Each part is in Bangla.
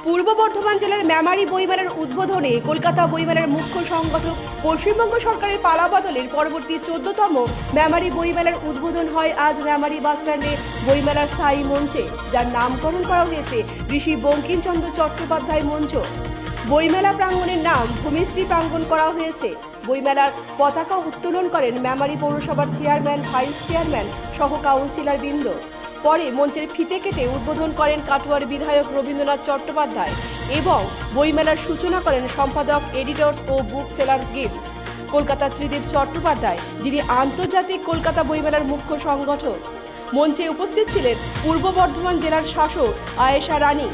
পূর্ব বর্ধমান জেলার মেমারি বইমেলার উদ্বোধনে কলকাতা বইমেলার মুখ্য সংগঠক পশ্চিমবঙ্গ সরকারের পালাবদলের পরবর্তী 14তম মেমারি বইমেলার উদ্বোধন হয় আজ মেমারি বাসস্ট্যান্ডে বইমেলার স্থায়ী মঞ্চে, যার নামকরণ করা হয়েছে ঋষি বঙ্কিমচন্দ্র চট্টোপাধ্যায় মঞ্চ। বইমেলা প্রাঙ্গণের নাম ভূমিশ্রী প্রাঙ্গণ করা হয়েছে। বইমেলার পতাকা উত্তোলন করেন মেমারি পৌরসভার চেয়ারম্যান, ভাইস চেয়ারম্যান সহ কাউন্সিলর বৃন্দ। পরে মঞ্চের ফিতে কেটে উদ্বোধন করেন কাটোয়ার বিধায়ক রবীন্দ্রনাথ চট্টোপাধ্যায় এবং বইমেলার সূচনা করেন সম্পাদক, এডিটরস ও book sellers guild Kolkata Tridip Chattopadhyay, যিনি আন্তর্জাতিক কলকাতা বইমেলার মুখ্য সংগঠক। মঞ্চে উপস্থিত ছিলেন পূর্ব বর্ধমান জেলার শাসক আয়েশা রানী,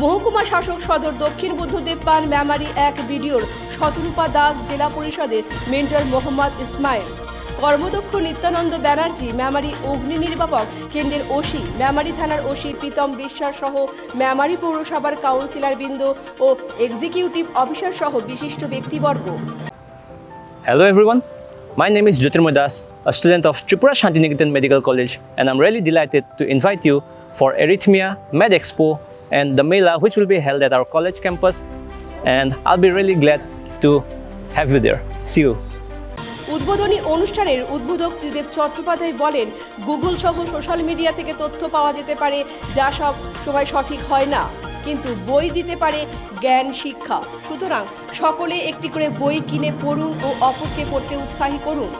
মহকুমা শাসক সদর দক্ষিণ বুদ্ধদেব পান, মেমারি এক বিডিওর শতরূপা দাস, জেলা পরিষদের মেন্টর মোহাম্মদ ইসমাইল, কর্মদক্ষ নিত্যানন্দ ব্যানার্জি, মেমারি অগ্নি নির্বাপক কেন্দ্রের ওসি, মেমারি থানার ওসি প্রীতম বিশ্বাস সহ মেমারি পৌরসভার কাউন্সিলর বৃন্দ ও এক্সিকিউটিভ অফিসার সহ বিশিষ্ট ব্যক্তিবর্গ। Hello everyone, my name is Jyotirmoy Das, a student of Tripura Shantiniketan Medical College, and I'm really delighted to invite you for Arrhythmia Med Expo and the Mela, which will be held at our college campus, and I'll be really glad to have you there. See you. উদ্বোধনী অনুষ্ঠানের উদ্বোধক ত্রিদেব চট্টোপাধ্যায় বলেন, গুগল সহ সোশ্যাল মিডিয়া থেকে তথ্য পাওয়া যেতে পারে, যা সব সময় সঠিক হয় না, কিন্তু বই দিতে পারে জ্ঞান, শিক্ষা। সুতরাং সকলে একটি করে বই কিনে পড়ুন ও অপরকে পড়তে উৎসাহী করুন।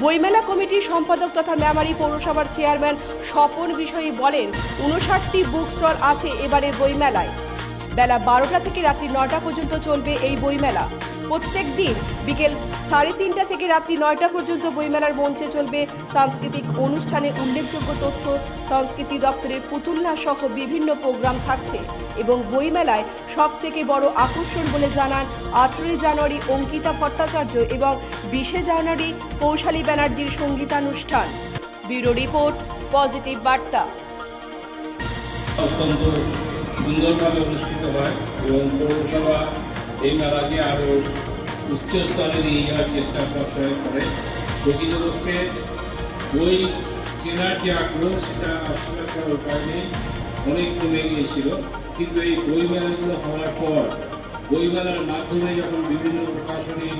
বইমেলা কমিটির সম্পাদক তথা মেমারি পৌরসভার চেয়ারম্যান স্বপন বিষয়ী বলেন, 59টি বুক স্টল আছে এবারের বইমেলায়। বেলা 12টা থেকে রাত্রি 9টা পর্যন্ত চলবে এই বইমেলা। প্রত্যেক দিন বিকেল 3:30 থেকে রাত্রি 9টা পর্যন্ত বইমেলার মঞ্চে চলবে সাংস্কৃতিক অনুষ্ঠানে উল্লেখযোগ্য তথ্য, সংস্কৃতি দপ্তরের পুতুল নাচ সহ বিভিন্ন প্রোগ্রাম থাকছে এবং বইমেলায় সব থেকে বড় আকর্ষণ বলে জানান 18 জানুয়ারি অঙ্কিতা ভট্টাচার্য এবং 20 জানুয়ারি কৌশালী ব্যানার্জির সঙ্গীতানুষ্ঠান। ব্যুরো রিপোর্ট, পজিটিভ বার্তা। অত্যন্ত সুন্দরভাবে অনুষ্ঠিত হয় এবং পৌরসভা এই মেলাকে আরও উচ্চ স্তরে নিয়ে যাওয়ার চেষ্টা সবসময় করে। প্রকৃতপক্ষে বই কেনার যে আগ্রহ সেটা অস্বীকার করার উপায় নেই, অনেক কমে গিয়েছিল। কিন্তু এই বই মেলাগুলো হওয়ার পর বইমেলার মাধ্যমে যখন বিভিন্ন প্রকাশনী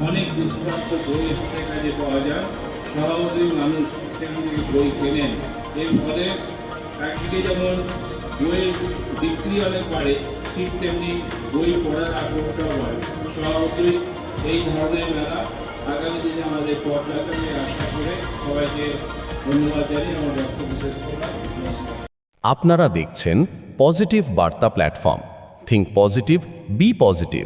অনেক দুষ্প্রাপ্য বই হাতে কাজে পাওয়া যায়, সহজেই মানুষ সেখান থেকে বই কেনেন। এর ফলে একদিকে যেমন বইয়ের বিক্রি অনেক বাড়ে, ঠিক তেমনি বই পড়ার আগ্রহটাও বাড়ে। স্বভাবতই এই ধরনের মেলা আগামী দিনে আমাদের পথ লাগাবে আশা করে সবাইকে ধন্যবাদ জানিয়ে আমার বক্তব্য শেষ করলাম। নমস্কার। আপনারা দেখছেন পজিটিভ বার্তা platform. Think positive, be positive.